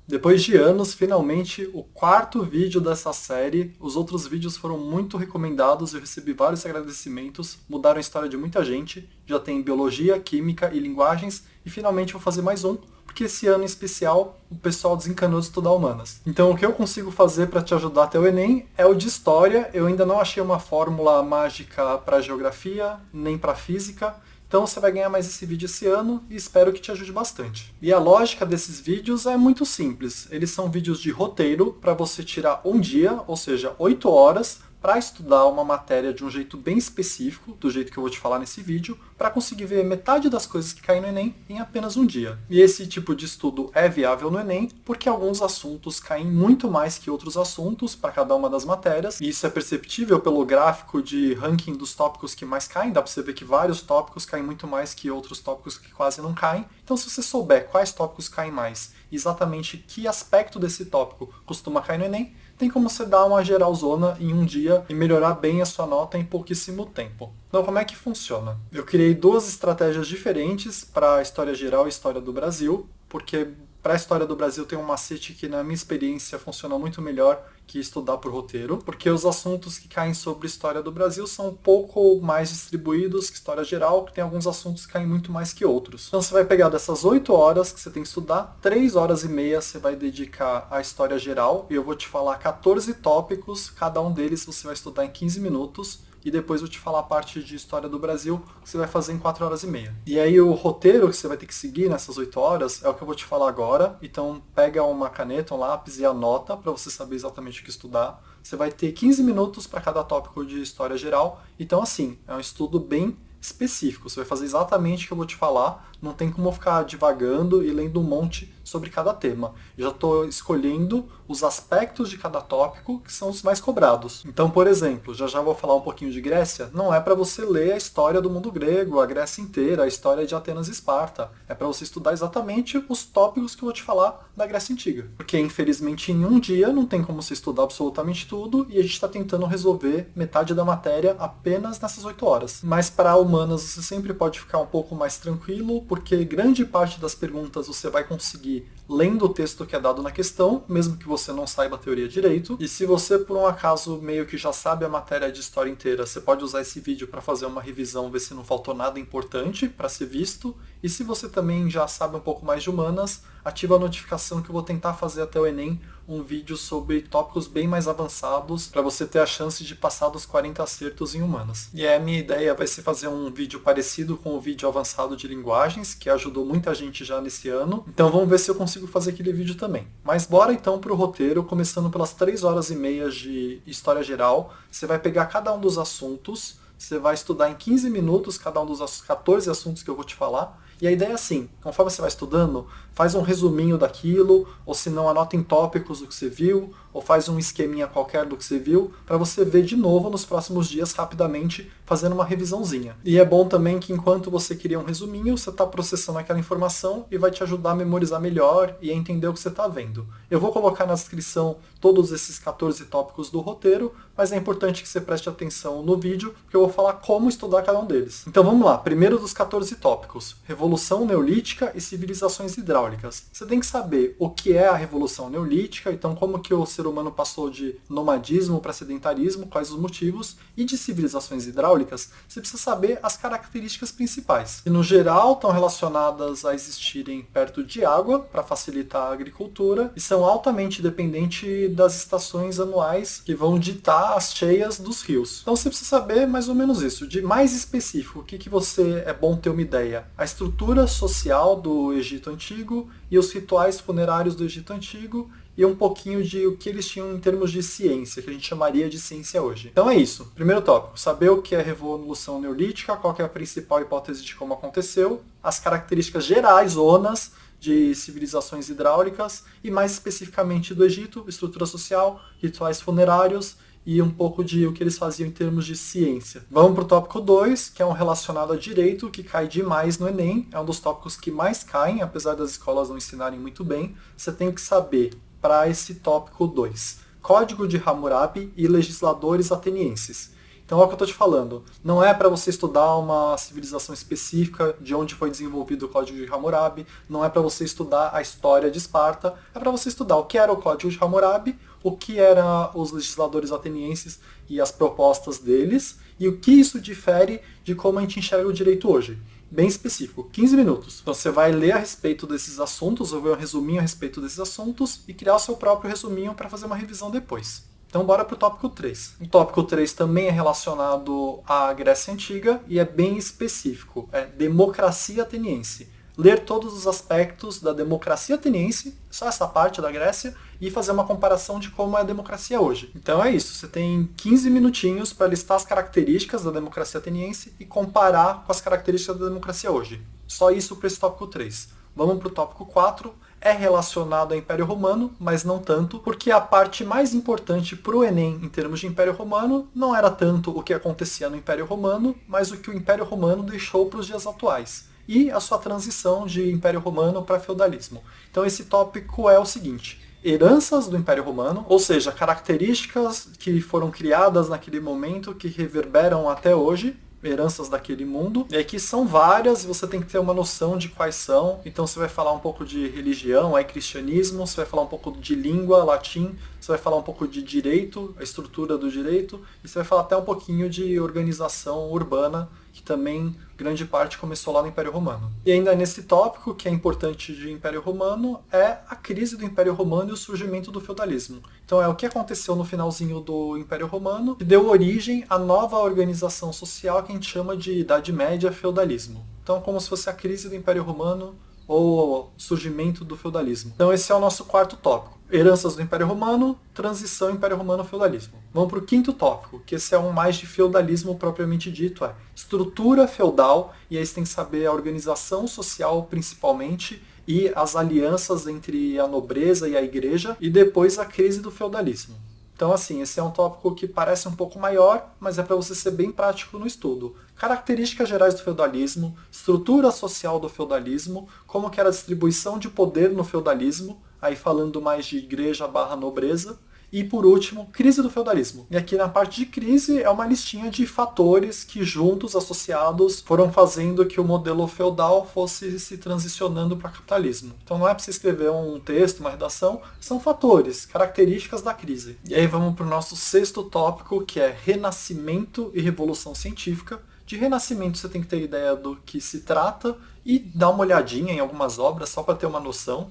Depois de anos, finalmente, o quarto vídeo dessa série. Os outros vídeos foram muito recomendados, eu recebi vários agradecimentos, mudaram a história de muita gente. Já tem biologia, química e linguagens, e finalmente vou fazer mais um, porque esse ano em especial o pessoal desencanou de estudar humanas. Então o que eu consigo fazer para te ajudar até o Enem é o de história. Eu ainda não achei uma fórmula mágica para geografia, nem para física. Então você vai ganhar mais esse vídeo esse ano e espero que te ajude bastante. E a lógica desses vídeos é muito simples. Eles são vídeos de roteiro para você tirar um dia, ou seja, 8 horas, para estudar uma matéria de um jeito bem específico, do jeito que eu vou te falar nesse vídeo, para conseguir ver metade das coisas que caem no Enem em apenas um dia. E esse tipo de estudo é viável no Enem porque alguns assuntos caem muito mais que outros assuntos para cada uma das matérias, e isso é perceptível pelo gráfico de ranking dos tópicos que mais caem. Dá para você ver que vários tópicos caem muito mais que outros tópicos que quase não caem. Então, se você souber quais tópicos caem mais e exatamente que aspecto desse tópico costuma cair no Enem, tem como você dar uma geralzona em um dia e melhorar bem a sua nota em pouquíssimo tempo. Então, como é que funciona? Eu criei duas estratégias diferentes para a História Geral e História do Brasil, porque para a História do Brasil tem um macete que, na minha experiência, funciona muito melhor que estudar por roteiro, porque os assuntos que caem sobre História do Brasil são um pouco mais distribuídos que História Geral, que tem alguns assuntos que caem muito mais que outros. Então você vai pegar dessas 8 horas que você tem que estudar, 3 horas e meia você vai dedicar à História Geral, e eu vou te falar 14 tópicos, cada um deles você vai estudar em 15 minutos, e depois eu vou te falar a parte de História do Brasil, que você vai fazer em 4 horas e meia. E aí o roteiro que você vai ter que seguir nessas 8 horas é o que eu vou te falar agora. Então pega uma caneta, um lápis e anota para você saber exatamente o que estudar. Você vai ter 15 minutos para cada tópico de História Geral. Então assim, é um estudo bem específico. Você vai fazer exatamente o que eu vou te falar. Não tem como ficar divagando e lendo um monte sobre cada tema. Eu já estou escolhendo os aspectos de cada tópico que são os mais cobrados. Então, por exemplo, já vou falar um pouquinho de Grécia. Não é para você ler a história do mundo grego, a Grécia inteira, a história de Atenas e Esparta. É para você estudar exatamente os tópicos que eu vou te falar da Grécia Antiga. Porque, infelizmente, em um dia não tem como você estudar absolutamente tudo e a gente está tentando resolver metade da matéria apenas nessas 8 horas. Mas para humanas você sempre pode ficar um pouco mais tranquilo, porque grande parte das perguntas você vai conseguir lendo o texto que é dado na questão, mesmo que você não saiba a teoria direito. E se você, por um acaso, meio que já sabe a matéria de história inteira, você pode usar esse vídeo para fazer uma revisão, ver se não faltou nada importante para ser visto. E se você também já sabe um pouco mais de humanas, ativa a notificação que eu vou tentar fazer até o Enem um vídeo sobre tópicos bem mais avançados para você ter a chance de passar dos 40 acertos em humanas. E a minha ideia vai ser fazer um vídeo parecido com o vídeo avançado de linguagens, que ajudou muita gente já nesse ano. Então vamos ver se eu consigo fazer aquele vídeo também. Mas bora então para o roteiro, começando pelas 3 horas e meia de História Geral. Você vai pegar cada um dos assuntos, você vai estudar em 15 minutos cada um dos 14 assuntos que eu vou te falar. E a ideia é assim, conforme você vai estudando, faz um resuminho daquilo, ou se não, anota em tópicos do que você viu, ou faz um esqueminha qualquer do que você viu, para você ver de novo nos próximos dias rapidamente, fazendo uma revisãozinha. E é bom também que enquanto você cria um resuminho, você está processando aquela informação e vai te ajudar a memorizar melhor e a entender o que você está vendo. Eu vou colocar na descrição todos esses 14 tópicos do roteiro, mas é importante que você preste atenção no vídeo, porque eu vou falar como estudar cada um deles. Então vamos lá, primeiro dos 14 tópicos, Revolução Neolítica e Civilizações Hidráulicas. Você tem que saber o que é a Revolução Neolítica, então como que o ser humano passou de nomadismo para sedentarismo, quais os motivos, e de civilizações hidráulicas, você precisa saber as características principais, que no geral estão relacionadas a existirem perto de água, para facilitar a agricultura, e são altamente dependentes das estações anuais que vão ditar as cheias dos rios. Então você precisa saber mais ou menos isso. De mais específico, o que você é bom ter uma ideia? A estrutura social do Egito Antigo e os rituais funerários do Egito Antigo, e um pouquinho de o que eles tinham em termos de ciência, que a gente chamaria de ciência hoje. Então é isso. Primeiro tópico, saber o que é a Revolução Neolítica, qual que é a principal hipótese de como aconteceu, as características gerais, zonas, de civilizações hidráulicas, e mais especificamente do Egito, estrutura social, rituais funerários, e um pouco de o que eles faziam em termos de ciência. Vamos para o tópico 2, que é um relacionado a direito, que cai demais no Enem, é um dos tópicos que mais caem, apesar das escolas não ensinarem muito bem. Você tem que saber, para esse tópico 2, Código de Hammurabi e legisladores atenienses. Então Então é o que eu estou te falando. Não é para você estudar uma civilização específica de onde foi desenvolvido o Código de Hammurabi, não é para você estudar a história de Esparta, é para você estudar o que era o Código de Hammurabi, o que eram os legisladores atenienses e as propostas deles, e o que isso difere de como a gente enxerga o direito hoje. Bem específico, 15 minutos. Então você vai ler a respeito desses assuntos, ou ver um resuminho a respeito desses assuntos, e criar o seu próprio resuminho para fazer uma revisão depois. Então bora para o tópico 3. O tópico 3 também é relacionado à Grécia Antiga e é bem específico. É democracia ateniense. Ler todos os aspectos da democracia ateniense, só essa parte da Grécia, e fazer uma comparação de como é a democracia hoje. Então é isso, você tem 15 minutinhos para listar as características da democracia ateniense e comparar com as características da democracia hoje. Só isso para esse tópico 3. Vamos para o tópico 4. É relacionado ao Império Romano, mas não tanto, porque a parte mais importante para o Enem em termos de Império Romano não era tanto o que acontecia no Império Romano, mas o que o Império Romano deixou para os dias atuais e a sua transição de Império Romano para feudalismo. Então esse tópico é o seguinte: heranças do Império Romano, ou seja, características que foram criadas naquele momento que reverberam até hoje, heranças daquele mundo, e aqui são várias e você tem que ter uma noção de quais são. Então você vai falar um pouco de religião, aí cristianismo, você vai falar um pouco de língua, latim, você vai falar um pouco de direito, a estrutura do direito, e você vai falar até um pouquinho de organização urbana, que também grande parte começou lá no Império Romano. E ainda nesse tópico, que é importante de Império Romano, é a crise do Império Romano e o surgimento do feudalismo. Então é o que aconteceu no finalzinho do Império Romano, que deu origem à nova organização social que a gente chama de Idade Média feudalismo. Então como se fosse a crise do Império Romano ou surgimento do feudalismo. Então esse é o nosso quarto tópico. Heranças do Império Romano, transição Império Romano-feudalismo. Vamos para o quinto tópico, que esse é um mais de feudalismo propriamente dito, é estrutura feudal, e aí você tem que saber a organização social principalmente, e as alianças entre a nobreza e a igreja, e depois a crise do feudalismo. Então, assim, esse é um tópico que parece um pouco maior, mas é para você ser bem prático no estudo. Características gerais do feudalismo, estrutura social do feudalismo, como que era a distribuição de poder no feudalismo, aí falando mais de igreja barra nobreza, e por último, crise do feudalismo. E aqui na parte de crise é uma listinha de fatores que juntos, associados, foram fazendo que o modelo feudal fosse se transicionando para capitalismo. Então não é para você escrever um texto, uma redação, são fatores, características da crise. E aí vamos para o nosso sexto tópico, que é renascimento e revolução científica. De renascimento você tem que ter ideia do que se trata e dar uma olhadinha em algumas obras só para ter uma noção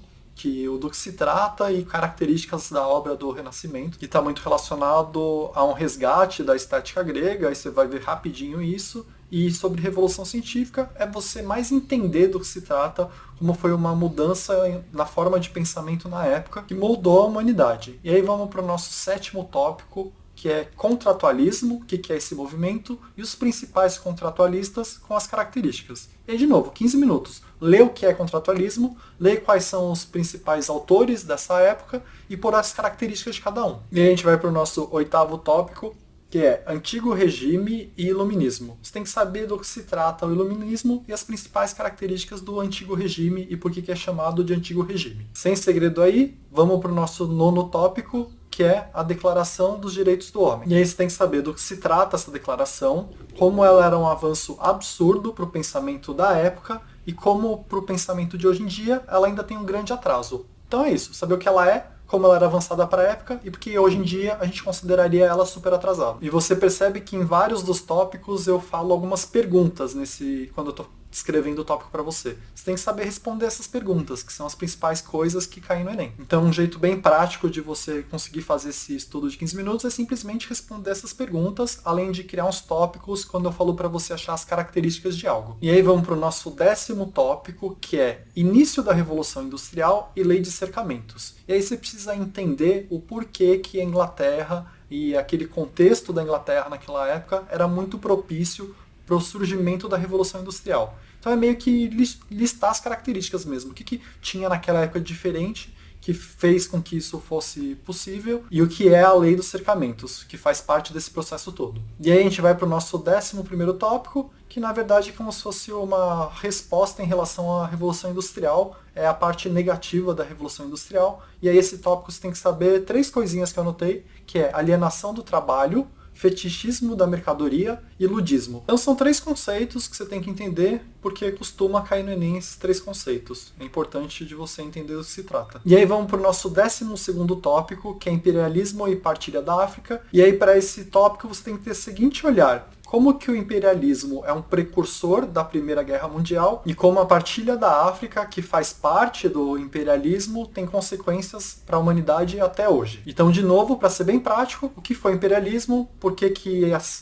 do que se trata e características da obra do Renascimento, que está muito relacionado a um resgate da estética grega, aí você vai ver rapidinho isso. E sobre Revolução Científica é você mais entender do que se trata, como foi uma mudança na forma de pensamento na época que moldou a humanidade. E aí vamos para o nosso sétimo tópico, que é contratualismo, o que é esse movimento, e os principais contratualistas com as características. E aí, de novo, 15 minutos. Lê o que é contratualismo, lê quais são os principais autores dessa época e por as características de cada um. E aí a gente vai para o nosso oitavo tópico, que é Antigo Regime e Iluminismo. Você tem que saber do que se trata o Iluminismo e as principais características do Antigo Regime e por que é chamado de Antigo Regime. Sem segredo aí, vamos para o nosso nono tópico, que é a Declaração dos Direitos do Homem. E aí você tem que saber do que se trata essa declaração, como ela era um avanço absurdo para o pensamento da época e como para o pensamento de hoje em dia ela ainda tem um grande atraso. Então é isso, saber o que ela é, como ela era avançada para a época e porque hoje em dia a gente consideraria ela super atrasada. E você percebe que em vários dos tópicos eu falo algumas perguntas quando eu estou escrevendo o tópico para você. Você tem que saber responder essas perguntas, que são as principais coisas que caem no Enem. Então, um jeito bem prático de você conseguir fazer esse estudo de 15 minutos é simplesmente responder essas perguntas, além de criar uns tópicos quando eu falo para você achar as características de algo. E aí vamos para o nosso 10º tópico, que é início da Revolução Industrial e Lei de Cercamentos. E aí você precisa entender o porquê que a Inglaterra e aquele contexto da Inglaterra naquela época era muito propício para o surgimento da Revolução Industrial. Então é meio que listar as características mesmo. O que tinha naquela época de diferente que fez com que isso fosse possível e o que é a Lei dos Cercamentos, que faz parte desse processo todo. E aí a gente vai para o nosso 11º tópico, que na verdade é como se fosse uma resposta em relação à Revolução Industrial, é a parte negativa da Revolução Industrial. E aí esse tópico você tem que saber 3 coisinhas que eu anotei, que é alienação do trabalho, fetichismo da mercadoria e ludismo. Então são 3 conceitos que você tem que entender, porque costuma cair no Enem esses 3 conceitos. É importante de você entender do que se trata. E aí vamos para o nosso 12º tópico, que é imperialismo e partilha da África. E aí para esse tópico você tem que ter o seguinte olhar: como que o imperialismo é um precursor da Primeira Guerra Mundial e como a partilha da África, que faz parte do imperialismo, tem consequências para a humanidade até hoje. Então, de novo, para ser bem prático, o que foi o imperialismo, por que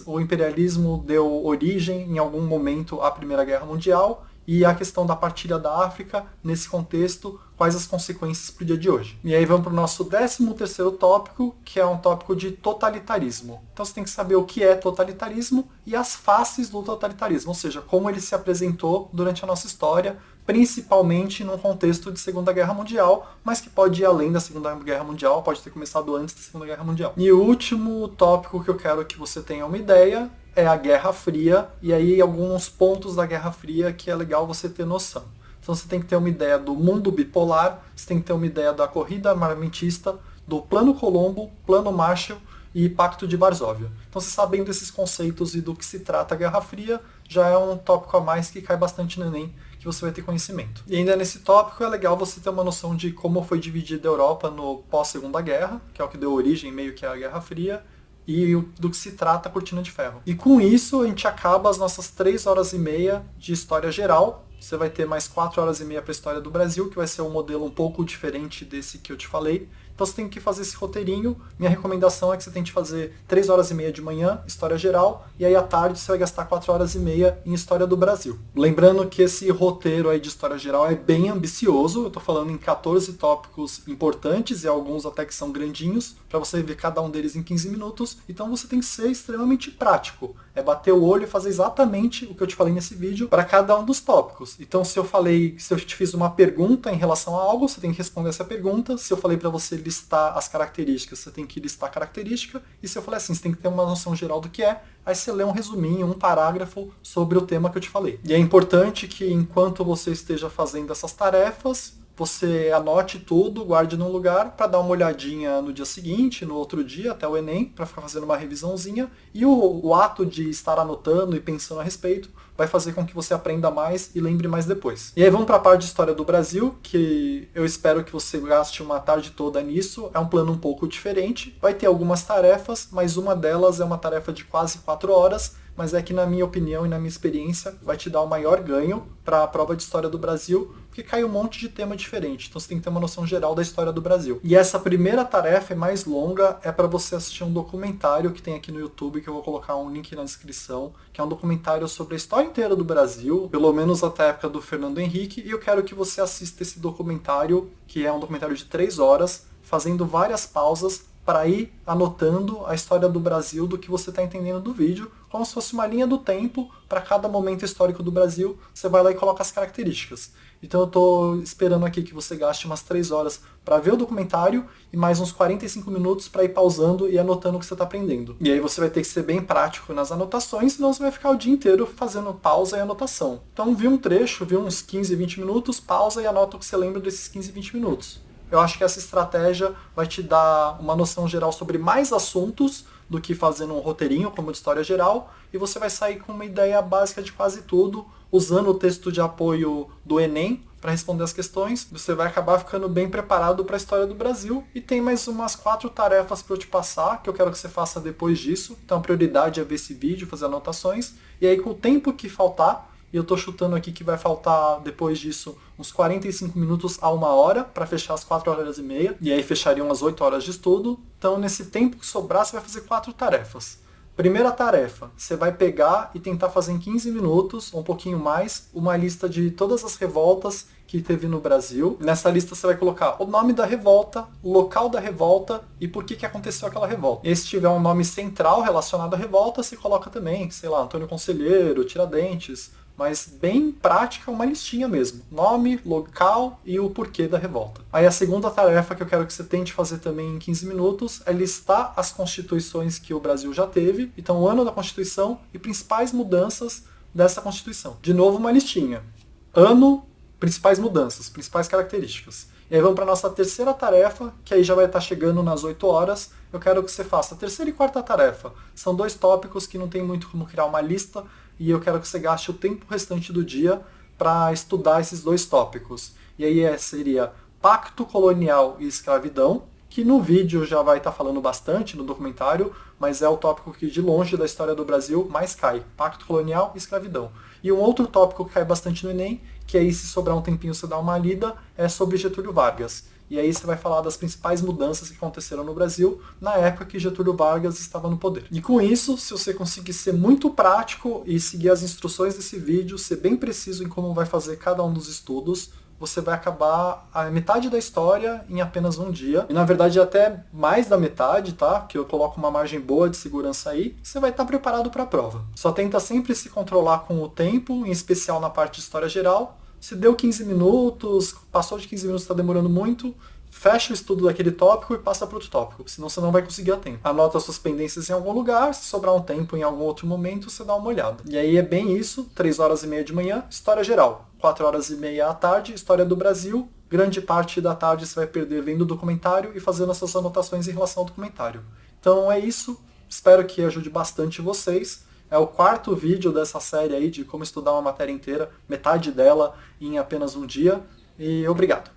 o imperialismo deu origem em algum momento à Primeira Guerra Mundial, e a questão da partilha da África, nesse contexto, quais as consequências para o dia de hoje. E aí vamos para o nosso 13º tópico, que é um tópico de totalitarismo. Então você tem que saber o que é totalitarismo e as faces do totalitarismo, ou seja, como ele se apresentou durante a nossa história, principalmente num contexto de Segunda Guerra Mundial, mas que pode ir além da Segunda Guerra Mundial, pode ter começado antes da Segunda Guerra Mundial. E o último tópico que eu quero que você tenha uma ideia é a Guerra Fria, e aí alguns pontos da Guerra Fria que é legal você ter noção. Então você tem que ter uma ideia do mundo bipolar, você tem que ter uma ideia da corrida armamentista, do Plano Colombo, Plano Marshall e Pacto de Varsóvia. Então você sabendo desses conceitos e do que se trata a Guerra Fria, já é um tópico a mais que cai bastante no Enem, que você vai ter conhecimento. E ainda nesse tópico é legal você ter uma noção de como foi dividida a Europa no pós-Segunda Guerra, que é o que deu origem meio que à Guerra Fria, e do que se trata a Cortina de Ferro. E com isso a gente acaba as nossas 3 horas e meia de história geral. Você vai ter mais 4 horas e meia para a história do Brasil, que vai ser um modelo um pouco diferente desse que eu te falei. Então você tem que fazer esse roteirinho. Minha recomendação é que você tente fazer 3 horas e meia de manhã, história geral, e aí à tarde você vai gastar 4 horas e meia em história do Brasil. Lembrando que esse roteiro aí de história geral é bem ambicioso, eu estou falando em 14 tópicos importantes e alguns até que são grandinhos, para você ver cada um deles em 15 minutos, então você tem que ser extremamente prático. É bater o olho e fazer exatamente o que eu te falei nesse vídeo para cada um dos tópicos. Então se eu te fiz uma pergunta em relação a algo, você tem que responder essa pergunta. Se eu falei para você listar as características, você tem que listar a característica. E se eu falei assim, você tem que ter uma noção geral do que é, aí você lê um resuminho, um parágrafo sobre o tema que eu te falei. E é importante que enquanto você esteja fazendo essas tarefas, você anote tudo, guarde num lugar para dar uma olhadinha no dia seguinte, no outro dia, até o Enem, para ficar fazendo uma revisãozinha. E o ato de estar anotando e pensando a respeito vai fazer com que você aprenda mais e lembre mais depois. E aí vamos para a parte de História do Brasil, que eu espero que você gaste uma tarde toda nisso. É um plano um pouco diferente. Vai ter algumas tarefas, mas uma delas é uma tarefa de quase 4 horas, mas é que na minha opinião e na minha experiência vai te dar o maior ganho para a prova de História do Brasil, porque cai um monte de tema diferente, então você tem que ter uma noção geral da história do Brasil. E essa primeira tarefa é mais longa, é para você assistir um documentário que tem aqui no YouTube, que eu vou colocar um link na descrição, que é um documentário sobre a história inteira do Brasil, pelo menos até a época do Fernando Henrique, e eu quero que você assista esse documentário, que é um documentário de 3 horas, fazendo várias pausas para ir anotando a história do Brasil do que você está entendendo do vídeo, como se fosse uma linha do tempo para cada momento histórico do Brasil, você vai lá e coloca as características. Então eu estou esperando aqui que você gaste umas 3 horas para ver o documentário e mais uns 45 minutos para ir pausando e anotando o que você está aprendendo. E aí você vai ter que ser bem prático nas anotações, senão você vai ficar o dia inteiro fazendo pausa e anotação. Então vi um trecho, vi uns 15, 20 minutos, pausa e anota o que você lembra desses 15, 20 minutos. Eu acho que essa estratégia vai te dar uma noção geral sobre mais assuntos do que fazendo um roteirinho como de história geral, e você vai sair com uma ideia básica de quase tudo, usando o texto de apoio do Enem para responder as questões. Você vai acabar ficando bem preparado para a história do Brasil, e tem mais umas 4 tarefas para eu te passar, que eu quero que você faça depois disso. Então a prioridade é ver esse vídeo, fazer anotações, e aí com o tempo que faltar, e eu estou chutando aqui que vai faltar, depois disso, uns 45 minutos a 1 hora para fechar as 4 horas e meia. E aí fechariam as 8 horas de estudo. Então, nesse tempo que sobrar, você vai fazer 4 tarefas. Primeira tarefa, você vai pegar e tentar fazer em 15 minutos, ou um pouquinho mais, uma lista de todas as revoltas que teve no Brasil. Nessa lista você vai colocar o nome da revolta, o local da revolta e por que aconteceu aquela revolta. E se tiver um nome central relacionado à revolta, você coloca também, sei lá, Antônio Conselheiro, Tiradentes, mas bem prática, uma listinha mesmo. Nome, local e o porquê da revolta. Aí a segunda tarefa que eu quero que você tente fazer também em 15 minutos é listar as constituições que o Brasil já teve, então o ano da Constituição e principais mudanças dessa Constituição. De novo uma listinha. Ano, principais mudanças, principais características. E aí vamos para a nossa terceira tarefa, que aí já vai estar chegando nas 8 horas. Eu quero que você faça a terceira e quarta tarefa. São dois tópicos que não tem muito como criar uma lista, e eu quero que você gaste o tempo restante do dia para estudar esses dois tópicos. E aí seria Pacto Colonial e Escravidão, que no vídeo já vai estar falando bastante, no documentário, mas é o tópico que de longe da história do Brasil mais cai, Pacto Colonial e Escravidão. E um outro tópico que cai bastante no Enem, que aí se sobrar um tempinho você dá uma lida, é sobre Getúlio Vargas. E aí você vai falar das principais mudanças que aconteceram no Brasil na época que Getúlio Vargas estava no poder. E com isso, se você conseguir ser muito prático e seguir as instruções desse vídeo, ser bem preciso em como vai fazer cada um dos estudos, você vai acabar a metade da história em apenas um dia. E na verdade até mais da metade, tá? Porque eu coloco uma margem boa de segurança aí, você vai estar preparado para a prova. Só tenta sempre se controlar com o tempo, em especial na parte de história geral. Se deu 15 minutos, passou de 15 minutos, está demorando muito, fecha o estudo daquele tópico e passa para outro tópico, senão você não vai conseguir a tempo. Anota suas pendências em algum lugar, se sobrar um tempo em algum outro momento, você dá uma olhada. E aí é bem isso, 3 horas e meia de manhã, história geral. 4 horas e meia à tarde, história do Brasil. Grande parte da tarde você vai perder vendo o documentário e fazendo essas anotações em relação ao documentário. Então é isso, espero que ajude bastante vocês. É o quarto vídeo dessa série aí de como estudar uma matéria inteira, metade dela em apenas um dia. E obrigado.